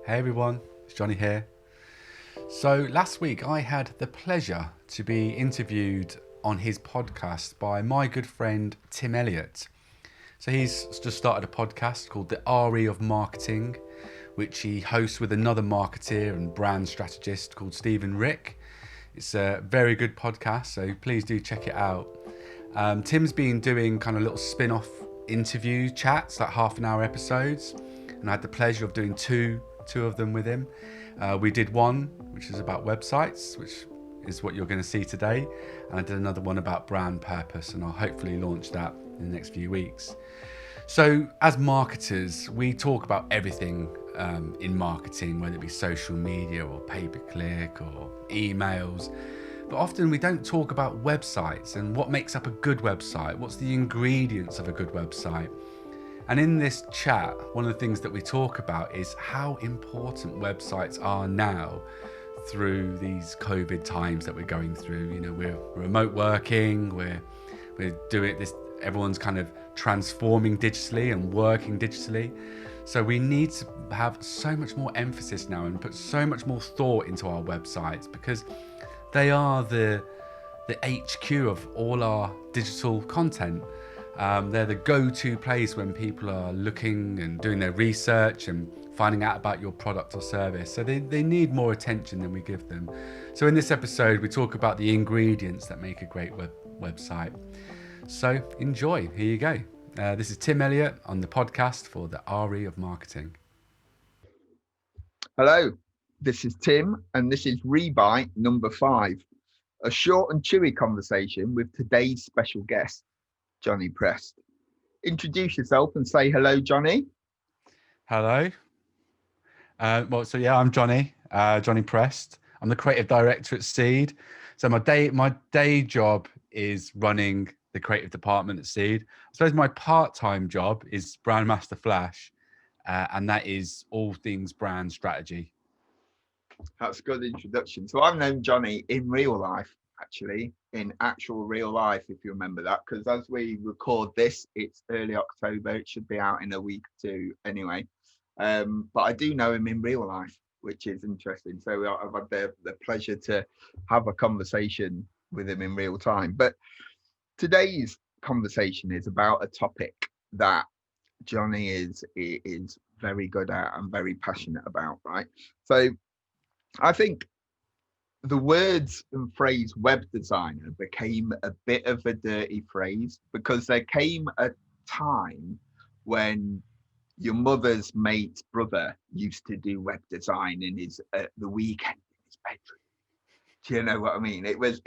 Hey everyone, it's Johnny here. So last week I had the pleasure to be interviewed on his podcast by my good friend Tim Elliott. So he's just started a podcast called The RE of Marketing, which he hosts with another marketeer and brand strategist called Stephen Rick. It's a very good podcast, so please do check it out. Tim's been doing kind of little spin-off interview chats, like half an hour episodes, and I had the pleasure of doing two of them with him. We did one which is about websites, which is what you're going to see today, and I did another one about brand purpose, and I'll hopefully launch that in the next few weeks. So as marketers, we talk about everything in marketing, whether it be social media or pay-per-click or emails. But often we don't talk about websites and what makes up a good website. What's the ingredients of a good website? And in this chat, one of the things that we talk about is how important websites are now through these COVID times that we're going through. You know, we're remote working, we're doing this, everyone's kind of transforming digitally and working digitally. So we need to have so much more emphasis now and put so much more thought into our websites, because they are the HQ of all our digital content. They're the go-to place when people are looking and doing their research and finding out about your product or service. So they need more attention than we give them. So in this episode, we talk about the ingredients that make a great website. So enjoy. Here you go. This is Tim Elliott on the podcast for the RE of Marketing. Hello, this is Tim, and this is Rebite number 5, a short and chewy conversation with today's special guest, Johnny Prest. Introduce yourself and say hello, Johnny. Hello. I'm Johnny, Johnny Prest. I'm the creative director at Seed. So my day job is running the creative department at Seed. I suppose my part-time job is Brand Master Flash, and that is all things brand strategy. That's a good introduction. So I've known Johnny in real life, actually, in actual real life, if you remember that, because as we record this, it's early October. It should be out in a week or two anyway. But I do know him in real life, which is interesting. So I've had the pleasure to have a conversation with him in real time. But today's conversation is about a topic that Johnny is very good at and very passionate about, right? So I think the words and phrase web designer became a bit of a dirty phrase because there came a time when your mother's mate's brother used to do web design in his the weekend in his bedroom. Do you know what I mean? It was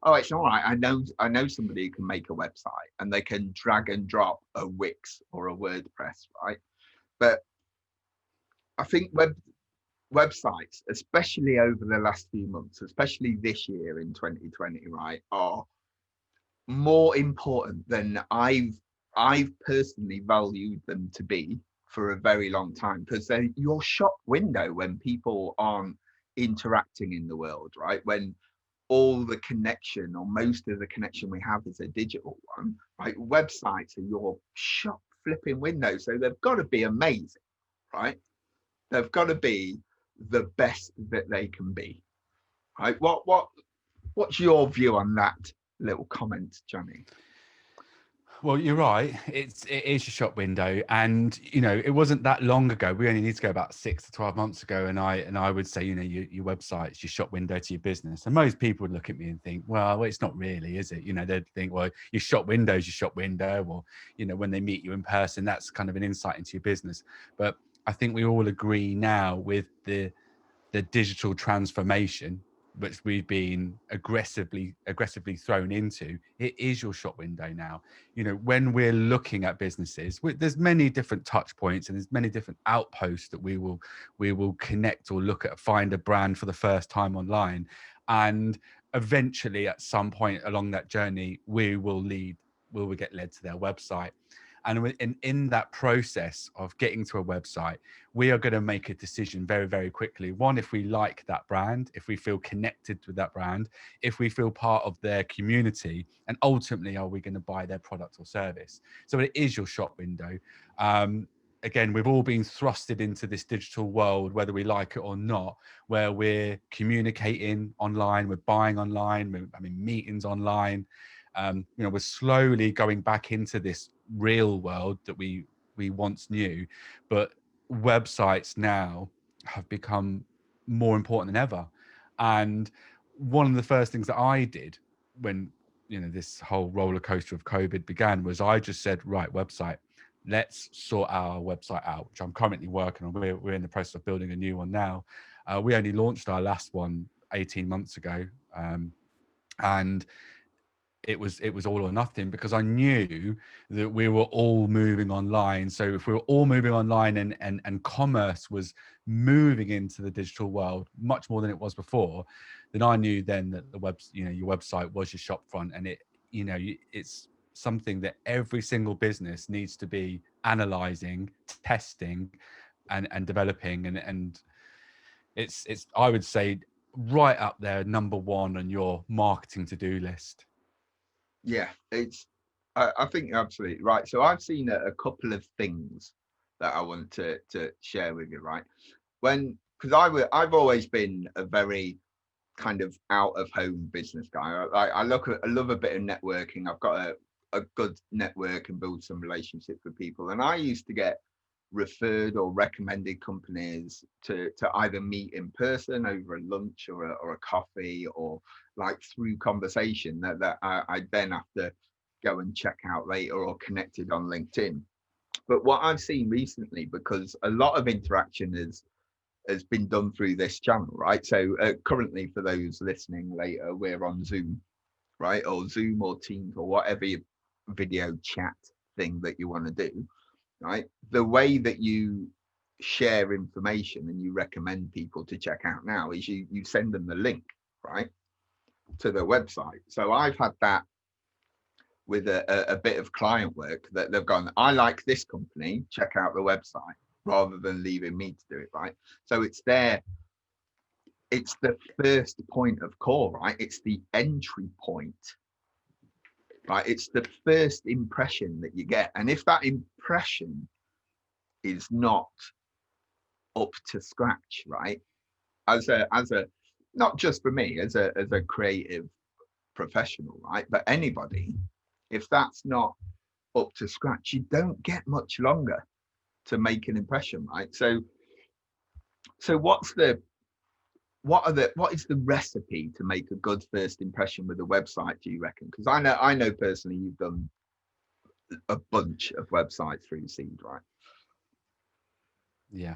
oh, it's all right. I know somebody who can make a website and they can drag and drop a Wix or a WordPress, right? But I think websites, especially over the last few months, especially this year in 2020, right, are more important than I've personally valued them to be for a very long time, because they're your shop window when people aren't interacting in the world, right? When all the connection or most of the connection we have is a digital one, right? Websites are your shop flipping window. So they've got to be amazing, right? They've got to be the best that they can be, right? What's your view on that little comment, Johnny? Well, you're right. It is your shop window, and you know it wasn't that long ago. We only need to go about 6 to 12 months ago, and I would say, you know, your website's your shop window to your business. And most people would look at me and think, well, it's not really, is it? You know, they'd think, well, your shop window's your shop window, or you know, when they meet you in person, that's kind of an insight into your business. But I think we all agree now with the digital transformation which we've been aggressively thrown into. It is your shop window now. You know, when we're looking at businesses, there's many different touch points and there's many different outposts that we will connect or look at, find a brand for the first time online, and eventually at some point along that journey we will get led to their website. And in that process of getting to a website, we are going to make a decision very, very quickly. One, if we like that brand, if we feel connected with that brand, if we feel part of their community, and ultimately, are we going to buy their product or service? So it is your shop window. again, we've all been thrusted into this digital world, whether we like it or not, where we're communicating online, we're buying online, we're having meetings online. We're slowly going back into this real world that we once knew, but websites now have become more important than ever. And one of the first things that I did when this whole roller coaster of COVID began was I just said, right, website, let's sort our website out, which I'm currently working on. We're in the process of building a new one now. We only launched our last one 18 months ago, and it was all or nothing, because I knew that we were all moving online. So if we were all moving online and commerce was moving into the digital world much more than it was before, then I knew then that your website was your shop front, and it's something that every single business needs to be analyzing, testing, and developing, and it's I would say right up there, number one on your marketing to-do list. Yeah, I think you're absolutely right. So I've seen a couple of things that I want to share with you, right? Because I've always been a very kind of out of home business guy. I love a bit of networking. I've got a good network and build some relationships with people. And I used to get referred or recommended companies to either meet in person over a lunch or a coffee, or like through conversation that I then have to go and check out later, or connected on LinkedIn. But what I've seen recently, because a lot of interaction has been done through this channel, right? So currently, for those listening later, we're on Zoom, right? Or Zoom or Teams or whatever video chat thing that you want to do, right? The way that you share information and you recommend people to check out now is you send them the link, right, to the website. So I've had that with a bit of client work, that they've gone, I like this company, check out the website, rather than leaving me to do it, right? So it's there. It's the first point of call, right? It's the entry point, right? It's the first impression that you get. And if that impression is not up to scratch, right? As a not just for me, as a creative professional, right? But anybody, if that's not up to scratch, you don't get much longer to make an impression, right? So what is the recipe to make a good first impression with a website, do you reckon? Because I know personally you've done a bunch of websites through Seed, right? Yeah.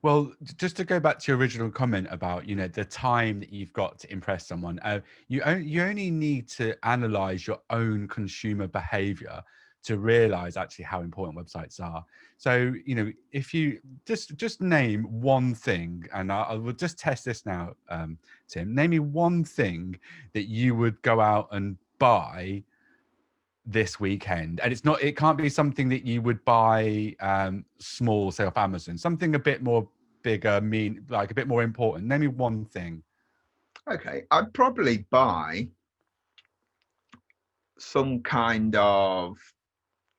Well, just to go back to your original comment about, the time that you've got to impress someone, you only need to analyze your own consumer behavior to realize actually how important websites are. So, if you just name one thing, and I will just test this now, Tim, name me one thing that you would go out and buy this weekend, and it can't be something that you would buy small, say off Amazon, something a bit more bigger, like a bit more important. Name me one thing. Okay, I'd probably buy some kind of,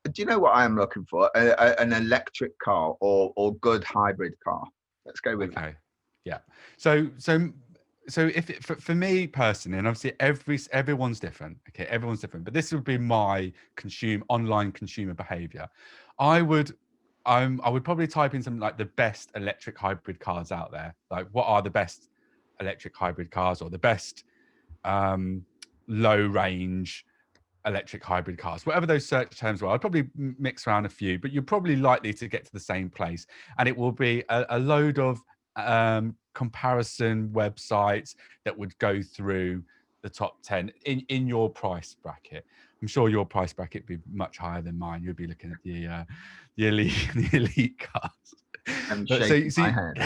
do you know what I am looking for? An electric car, or good hybrid car. Let's go with that. Okay. Yeah. So if for me personally, and obviously everyone's different. Okay, everyone's different. But this would be my online consumer behavior. I would I would probably type in something like the best electric hybrid cars out there. Like, what are the best electric hybrid cars, or the best low range electric hybrid cars, whatever those search terms were. I'd probably mix around a few, but you're probably likely to get to the same place. And it will be a load of comparison websites that would go through the top 10 in your price bracket. I'm sure your price bracket would be much higher than mine. You'd be looking at the elite the elite cars. I'm But shaking my head.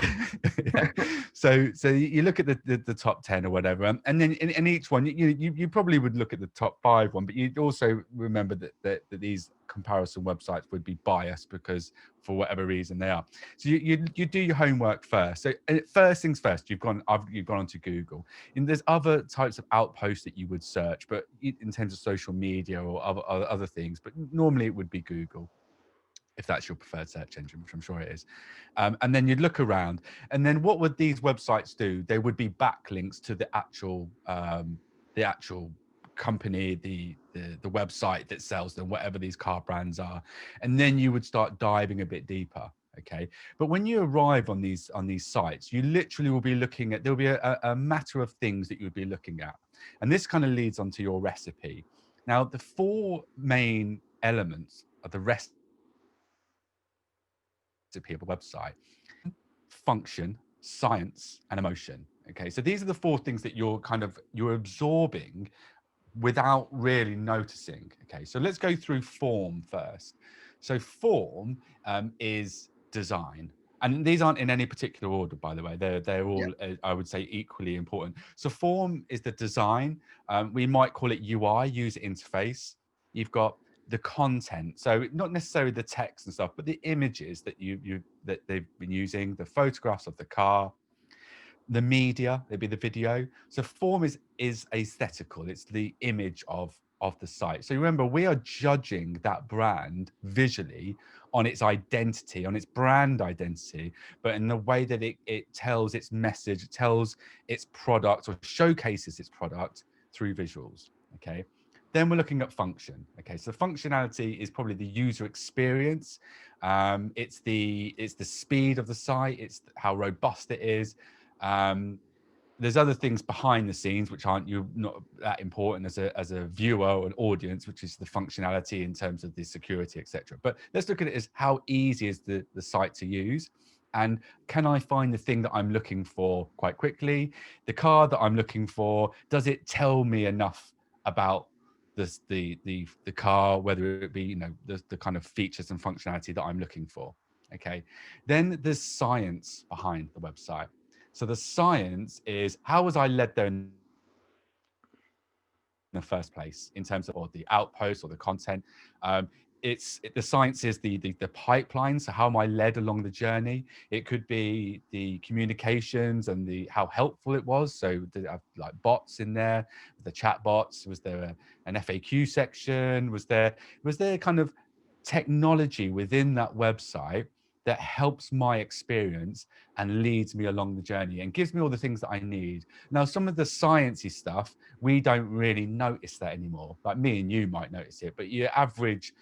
yeah. So you look at the top 10 or whatever, and then in each one you probably would look at the top 5 one, but you'd also remember that these comparison websites would be biased, because for whatever reason they are. So you do your homework first. So first things first, you've gone onto Google, and there's other types of outposts that you would search, but in terms of social media or other things, but normally it would be Google. if that's your preferred search engine, which I'm sure it is. And then you'd look around, and then what would these websites do? They would be backlinks to the actual company, the website that sells them, whatever these car brands are, and then you would start diving a bit deeper. Okay, but when you arrive on these sites, you literally will be looking at, there'll be a matter of things that you would be looking at, and this kind of leads on to your recipe. Now, the four main elements of the recipe of a website: function, science, and emotion. Okay, so these are the four things that you're absorbing without really noticing. Okay, so let's go through form first. So form is design, and these aren't in any particular order, by the way. They're Yeah. all, I would say, equally important. So form is the design. We might call it UI, user interface. You've got the content, so not necessarily the text and stuff, but the images that that they've been using, the photographs of the car, the media, it'd be the video. So form is aesthetical. It's the image of the site. So remember, we are judging that brand visually on its identity, on its brand identity, but in the way that it tells its message, it tells its product or showcases its product through visuals. Okay. Then we're looking at function. Okay, so functionality is probably the user experience. It's the speed of the site. It's how robust it is. um, there's other things behind the scenes which aren't you not that important as a viewer or an audience, which is the functionality in terms of the security, etc. But let's look at it as how easy is the site to use, and can I find the thing that I'm looking for quite quickly? The car that I'm looking for, does it tell me enough about the car, whether it be, you know, the kind of features and functionality that I'm looking for? Okay, then there's science behind the website. So the science is, how was I led there in the first place in terms of, or the outpost or the content? The science is the pipeline. So how am I led along the journey? It could be the communications and the how helpful it was. So did it have like bots in there? The chat bots? Was there an FAQ section? Was there kind of technology within that website that helps my experience and leads me along the journey and gives me all the things that I need? Now, some of the sciencey stuff, we don't really notice that anymore. Like me and you might notice it, but your average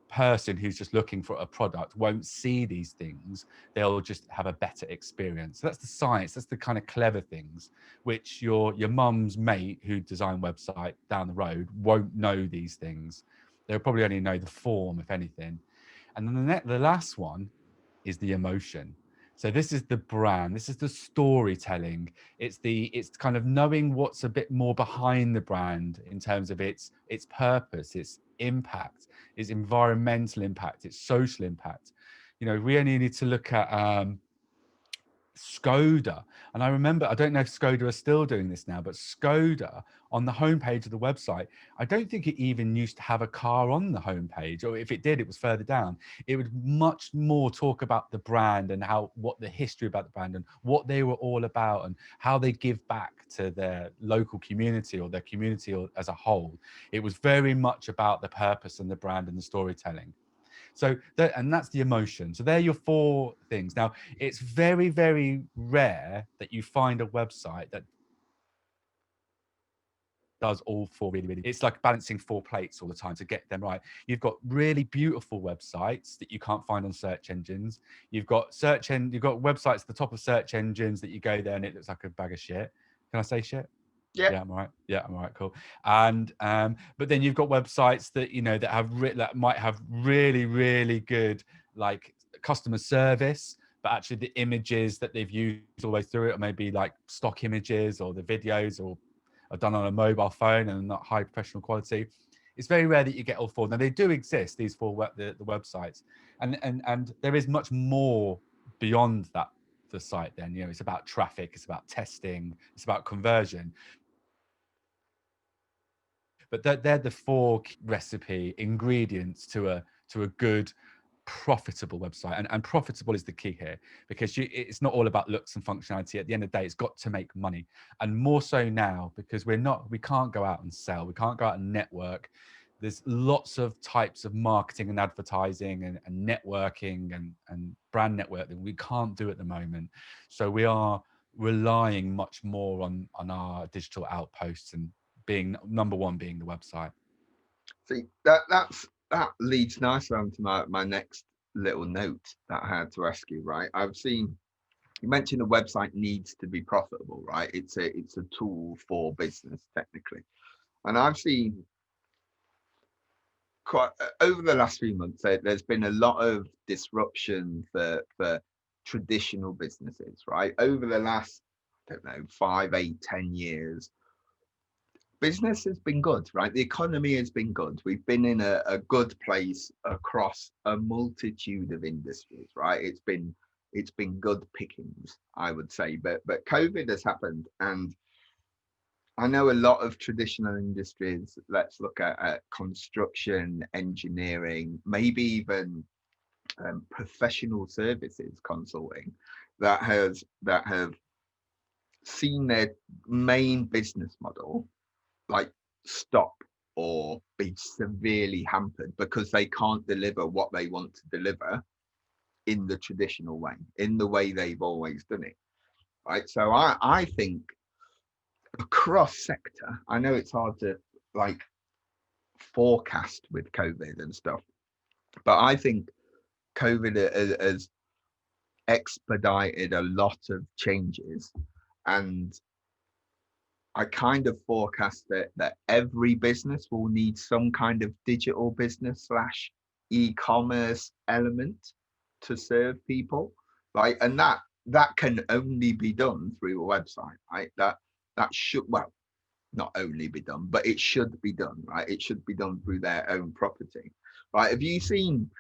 person who's just looking for a product won't see these things. They'll just have a better experience. So that's the science. That's the kind of clever things which your mum's mate who designed website down the road won't know these things. They'll probably only know the form, if anything. And then the last one is the emotion. So this is the brand, this is the storytelling. It's kind of knowing what's a bit more behind the brand in terms of its purpose, its impact, its environmental impact, its social impact. You know, we only need to look at Skoda. And I remember, I don't know if Skoda are still doing this now, but Skoda on the homepage of the website, I don't think it even used to have a car on the homepage, or if it did, it was further down. It would much more talk about the brand and what the history about the brand and what they were all about and how they give back to their local community or their community as a whole. It was very much about the purpose and the brand and the storytelling. So and that's the emotion. So they're your four things. Now, it's very, very rare that you find a website that does all four really, really. It's like balancing four plates all the time to get them right. You've got really beautiful websites that you can't find on search engines. You've got websites at the top of search engines that you go there and it looks like a bag of shit. Can I say shit? Yeah. Yeah, I'm all right. Yeah, I'm all right. Cool. And but then you've got websites that, you know, that might have really, really good like customer service, but actually the images that they've used all the way through it, or maybe like stock images, or the videos or are done on a mobile phone and not high professional quality. It's very rare that you get all four. Now they do exist, these four the websites, and there is much more beyond that. The site, then, you know, it's about traffic, it's about testing, it's about conversion. But they're the four recipe ingredients to a good profitable website, and profitable is the key here, because it's not all about looks and functionality. At the end of the day, it's got to make money, and more so now because we can't go out and sell, we can't go out and network. there's lots of types of marketing and advertising and networking and brand network that we can't do at the moment. So we are relying much more on our digital outposts and being number one being the website. See, that leads nicely on to my next little note that I had to ask you, right? I've seen you mentioned a website needs to be profitable, right? It's a tool for business technically. And I've seen quite over the last few months there's been a lot of disruption for traditional businesses, right? Over the last, I don't know, 5, 8, 10 years, business has been good, right? The economy has been good. We've been in a good place across a multitude of industries, right? It's been good pickings, I would say. But COVID has happened, and I know a lot of traditional industries. Let's look at construction, engineering, maybe even professional services consulting that have seen their main business model like stop or be severely hampered because they can't deliver what they want to deliver in the traditional way, in the way they've always done it. Right. So I think across sector, I know it's hard to like forecast with COVID and stuff, but I think COVID has expedited a lot of changes, and I kind of forecast that every business will need some kind of digital business slash e-commerce element to serve people, right? And that can only be done through a website, right? That should, well, not only be done, but it should be done, right? It should be done through their own property, right? Have you seen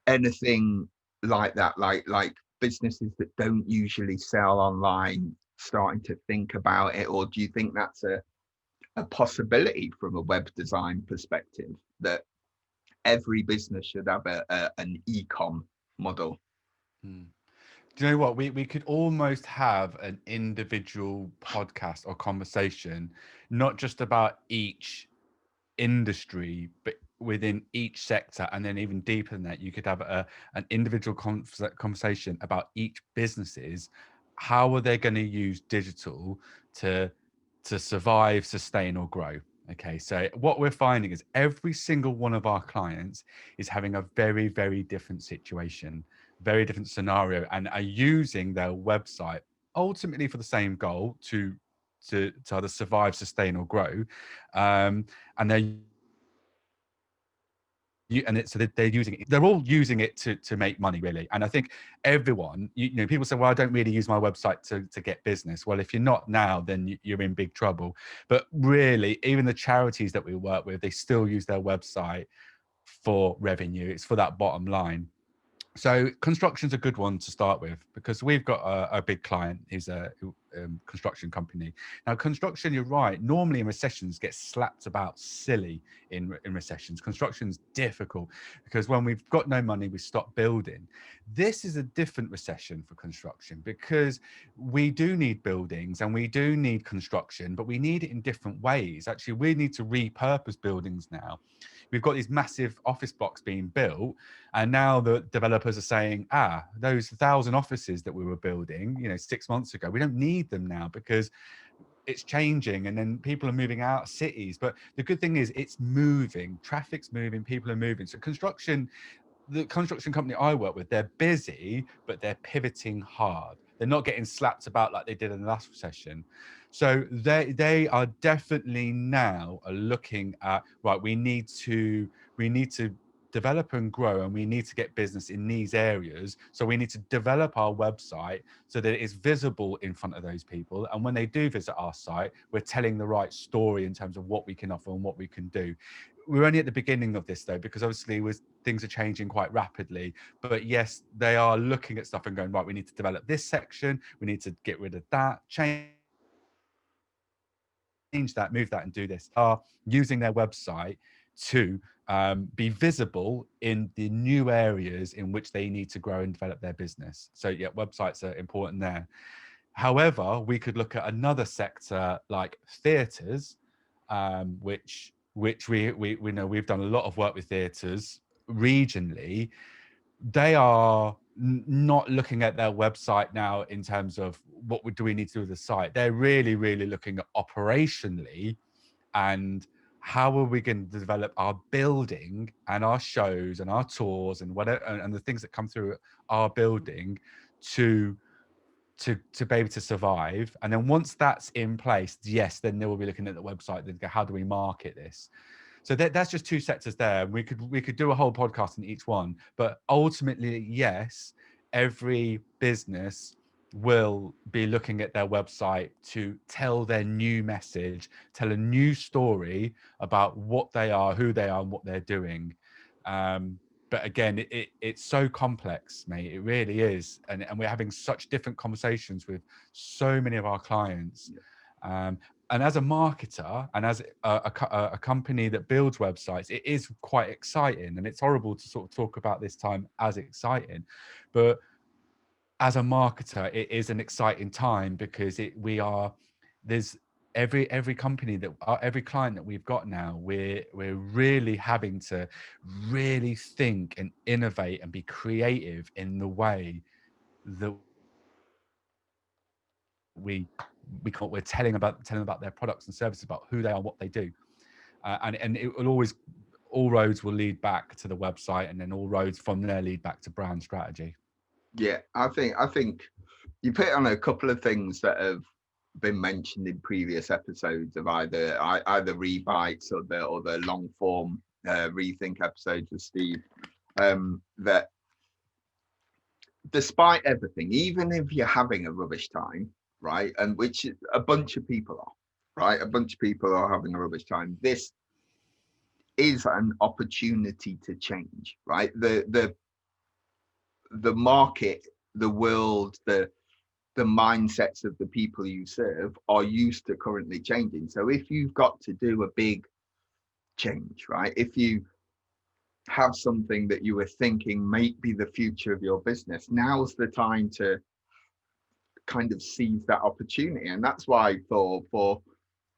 anything like that, like businesses that don't usually sell online starting to think about it, or do you think that's a possibility from a web design perspective that every business should have an ecom model? Hmm. Do you know what? We could almost have an individual podcast or conversation, not just about each industry, but within each sector, and then even deeper than that, you could have an individual conversation about each businesses. How are they going to use digital to survive, sustain, or grow? Okay, so what we're finding is every single one of our clients is having a very, very different situation, very different scenario, and are using their website ultimately for the same goal to either survive, sustain, or grow. And they're and it's so they're using it. They're all using it to make money, really. And I think everyone, people say, "Well, I don't really use my website to get business." Well, if you're not now, then you're in big trouble. But really, even the charities that we work with, they still use their website for revenue. It's for that bottom line. So construction's a good one to start with because we've got a big client who's a construction company. Now, construction, you're right, normally in recessions gets slapped about silly in recessions. Construction's difficult because when we've got no money, we stop building. This is a different recession for construction because we do need buildings and we do need construction, but we need it in different ways. Actually, we need to repurpose buildings now. We've got these massive office blocks being built, and now the developers are saying, those 1,000 offices that we were building, 6 months ago, we don't need them now because it's changing, and then people are moving out of cities. But the good thing is it's moving, traffic's moving, people are moving. So the construction company I work with, they're busy, but they're pivoting hard. They're not getting slapped about like they did in the last recession. So they are definitely now looking at, right, we need to develop and grow, and we need to get business in these areas. So we need to develop our website so that it is visible in front of those people. And when they do visit our site, we're telling the right story in terms of what we can offer and what we can do. We're only at the beginning of this though, because obviously things are changing quite rapidly. But yes, they are looking at stuff and going, right, we need to develop this section, we need to get rid of that, change that, move that, and do this. Are using their website to be visible in the new areas in which they need to grow and develop their business. So yeah, websites are important there. However, we could look at another sector like theatres, which which we know we've done a lot of work with theatres regionally, they are not looking at their website now in terms of do we need to do with the site. They're really, really looking at operationally and how are we going to develop our building and our shows and our tours and whatever and the things that come through our building to be able to survive. And then once that's in place, yes, then they will be looking at the website and go, how do we market this? So that's just two sectors there. We could do a whole podcast in each one, but ultimately, yes, every business will be looking at their website to tell their new message, tell a new story about what they are, who they are, and what they're doing. But again, it's so complex, mate. It really is, and we're having such different conversations with so many of our clients. And as a marketer and as a company that builds websites, it is quite exciting. And it's horrible to sort of talk about this time as exciting, but as a marketer, it is an exciting time because there's every company that every client that we've got now, we're really having to really think and innovate and be creative in the way that we're telling about their products and services, about who they are, what they do, and it will always, all roads will lead back to the website, and then all roads from there lead back to brand strategy. Yeah, I think you put on a couple of things that have been mentioned in previous episodes of either rebites or the long form rethink episodes with Steve. That despite everything, even if you're having a rubbish time, right, and which a bunch of people are, right, a bunch of people are having a rubbish time, this is an opportunity to change, right? The market, the world, the mindsets of the people you serve are used to currently changing. So if you've got to do a big change, right, if you have something that you were thinking might be the future of your business, now's the time to kind of seize that opportunity. And that's why for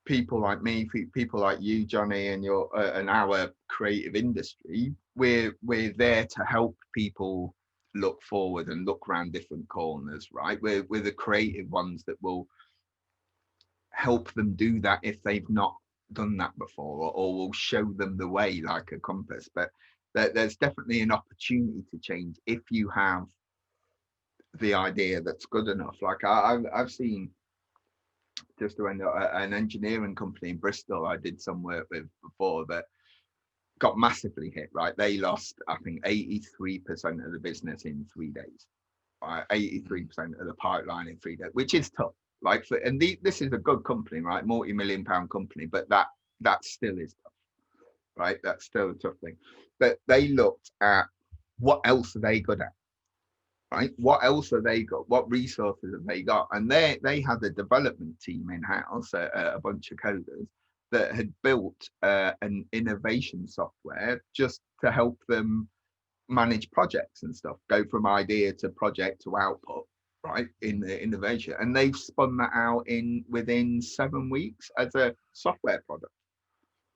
people like me, people like you, Johnny, and your and our creative industry, we're there to help people look forward and look around different corners, right? We're the creative ones that will help them do that if they've not done that before, or will show them the way like a compass. But there's definitely an opportunity to change if you have the idea that's good enough. Like I've seen, just when an engineering company in Bristol I did some work with before, that got massively hit, right? They lost, I think, 83% of the business in 3 days, right? 83% of the pipeline in 3 days, which is tough. Like, this is a good company, right? Multi-million-pound company, but that still is tough, right? That's still a tough thing. But they looked at what else are they good at, right? What else have they got? What resources have they got? And they had a development team in house, a bunch of coders that had built an innovation software just to help them manage projects and stuff, go from idea to project to output, right, in the innovation. And they've spun that out within 7 weeks as a software product.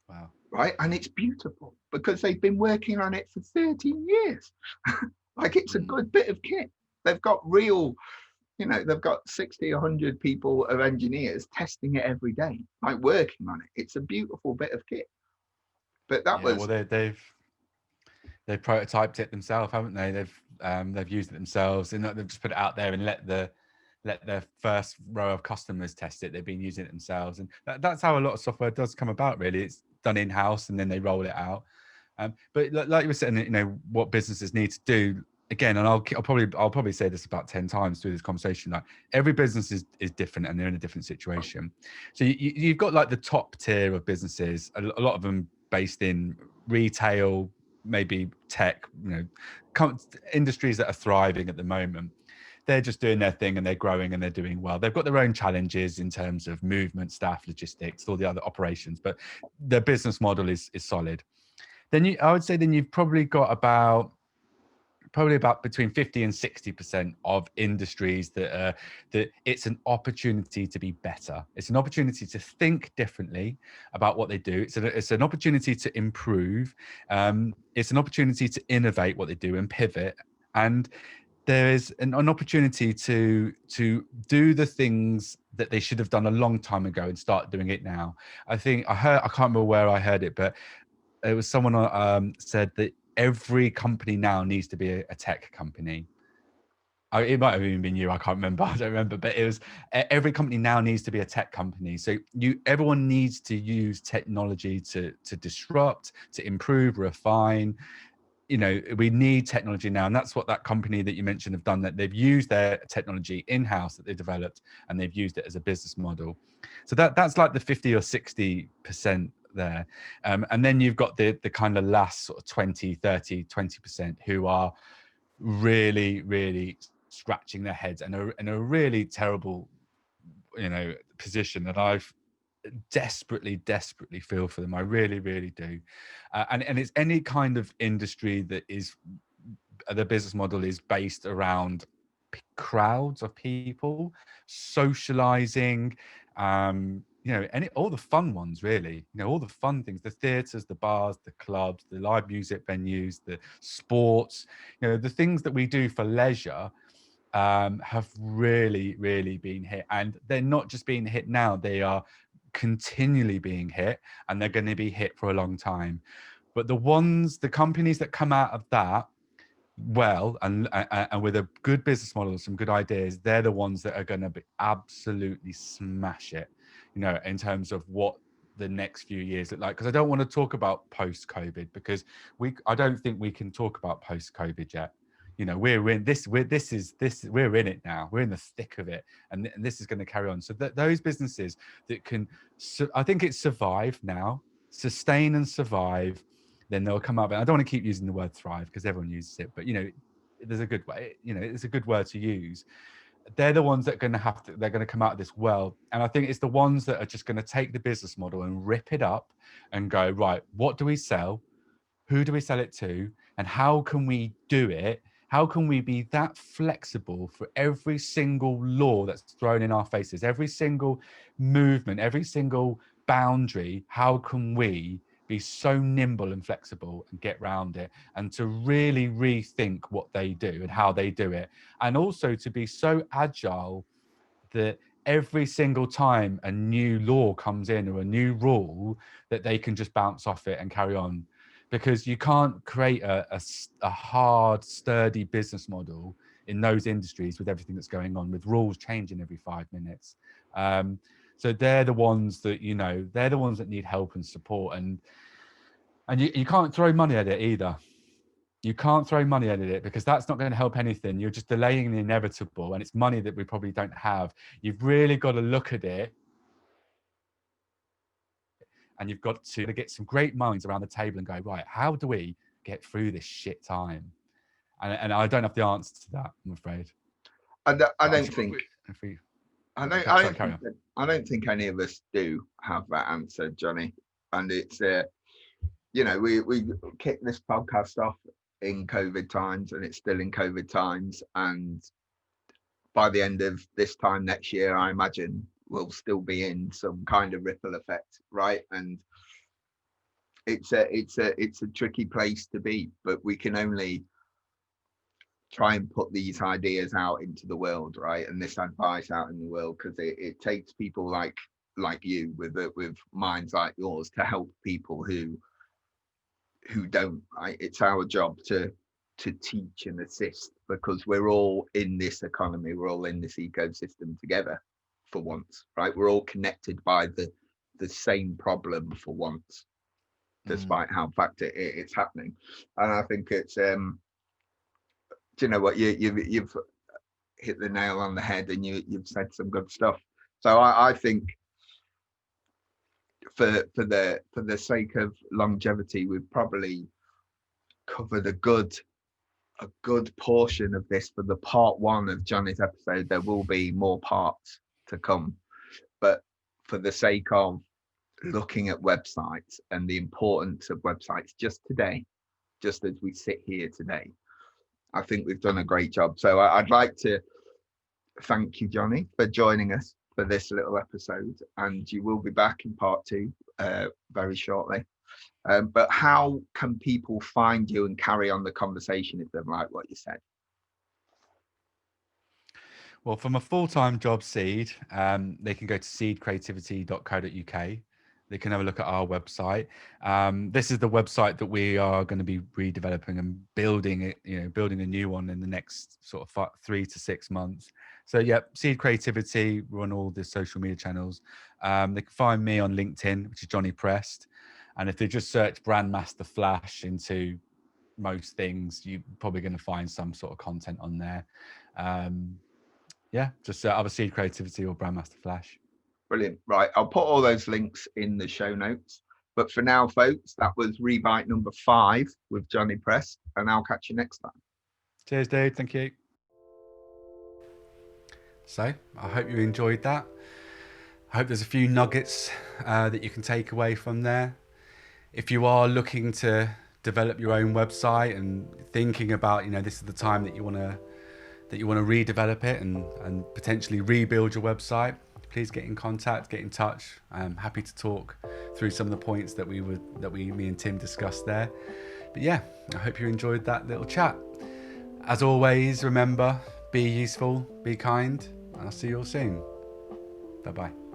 Wow. Right. And it's beautiful because they've been working on it for 13 years. Like, it's a good bit of kit. They've got real, they've got 60, 100 people of engineers testing it every day, like working on it. It's a beautiful bit of kit. But that was, well, they've prototyped it themselves, haven't they? They've used it themselves, and they've just put it out there and let their first row of customers test it. They've been using it themselves, and that's how a lot of software does come about. Really, it's done in house, and then they roll it out. But like you were saying, what businesses need to do. Again, and I'll probably say this about 10 times through this conversation. Like, every business is different, and they're in a different situation. So you've got like the top tier of businesses, a lot of them based in retail, maybe tech, industries that are thriving at the moment. They're just doing their thing and they're growing and they're doing well. They've got their own challenges in terms of movement, staff, logistics, all the other operations, but their business model is solid. I would say you've probably got about probably about between 50 and 60% of industries that it's an opportunity to be better. It's an opportunity to think differently about what they do. It's an opportunity to improve. It's an opportunity to innovate what they do and pivot. And there is an opportunity to do the things that they should have done a long time ago and start doing it now. I think I can't remember where I heard it, but it was someone said that every company now needs to be a tech company. It might have even been you. I can't remember. I don't remember. But it was every company now needs to be a tech company. So everyone needs to use technology to disrupt, to improve, refine. We need technology now, and that's what that company that you mentioned have done. That they've used their technology in-house that they developed, and they've used it as a business model. So that's like the 50 or 60% there. And then you've got the kind of last sort of 20, 30, 20% who are really, really scratching their heads and are in a really terrible, position. And I've desperately feel for them. I really, really do. And it's any kind of industry that is the business model is based around crowds of people socializing, all the fun ones, really, all the fun things, the theaters, the bars, the clubs, the live music venues, the sports, the things that we do for leisure have really, really been hit. And they're not just being hit now, they are continually being hit, and they're going to be hit for a long time. But the companies that come out of that well and with a good business model, some good ideas, they're the ones that are going to be absolutely smash it, in terms of what the next few years look like. Because I don't want to talk about post-COVID, because I don't think we can talk about post-COVID yet. We're in it now. We're in the thick of it, and this is going to carry on. So those businesses that can, I think it's survive now, sustain and survive, then they'll come up. And I don't want to keep using the word thrive because everyone uses it, but there's a good way. It's a good word to use. They're the ones that are they're going to come out of this well. And I think it's the ones that are just going to take the business model and rip it up and go, right, what do we sell? Who do we sell it to? And how can we do it? How can we be that flexible for every single law that's thrown in our faces, every single movement, every single boundary? How can we be so nimble and flexible and get around it, and to really rethink what they do and how they do it? And also to be so agile that every single time a new law comes in or a new rule, that they can just bounce off it and carry on. Because you can't create a hard, sturdy business model in those industries with everything that's going on, with rules changing every 5 minutes. So they're the ones that, they're the ones that need help and support. And you can't throw money at it either. You can't throw money at it, because that's not going to help anything. You're just delaying the inevitable, and it's money that we probably don't have. You've really got to look at it, and you've got to get some great minds around the table and go, right, how do we get through this shit time? And I don't have the answer to that, I'm afraid. I don't think any of us do have that answer, Johnny. And it's we kicked this podcast off in COVID times, and it's still in COVID times. And by the end of this time next year, I imagine we'll still be in some kind of ripple effect, right? And it's a tricky place to be, but we can only try and put these ideas out into the world, right? And this advice out in the world, because it takes people like you with minds like yours to help people who don't, right? It's our job to teach and assist, because we're all in this economy, we're all in this ecosystem together for once, right? We're all connected by the same problem for once, despite how in fact it's happening. And I think it's do you know what, you've hit the nail on the head, and you've said some good stuff. So I think for the sake of longevity, we've probably covered a good portion of this for the part one of Johnny's episode. There will be more parts to come, but for the sake of looking at websites and the importance of websites just today, just as we sit here today, I think we've done a great job. So I'd like to thank you, Johnny, for joining us for this little episode, and you will be back in part 2 very shortly. But how can people find you and carry on the conversation if they like what you said? Well, from a full-time job seed, they can go to seedcreativity.co.uk. They can have a look at our website. This is the website that we are going to be redeveloping and building it, building a new one in the next sort of 3 to 6 months. So yeah, Seed Creativity, we're on all the social media channels. They can find me on LinkedIn, which is Johnny Prest. And if they just search Brandmaster Flash into most things, you're probably going to find some sort of content on there. Just either Seed Creativity or Brandmaster Flash. Brilliant. Right, I'll put all those links in the show notes. But for now, folks, that was Rebite number 5 with Johnny Prest, and I'll catch you next time. Cheers, dude. Thank you. So I hope you enjoyed that. I hope there's a few nuggets that you can take away from there. If you are looking to develop your own website and thinking about, this is the time that you want to redevelop it and potentially rebuild your website, please get in contact, get in touch. I'm happy to talk through some of the points that me and Tim discussed there. But yeah, I hope you enjoyed that little chat. As always, remember, be useful, be kind, and I'll see you all soon. Bye-bye.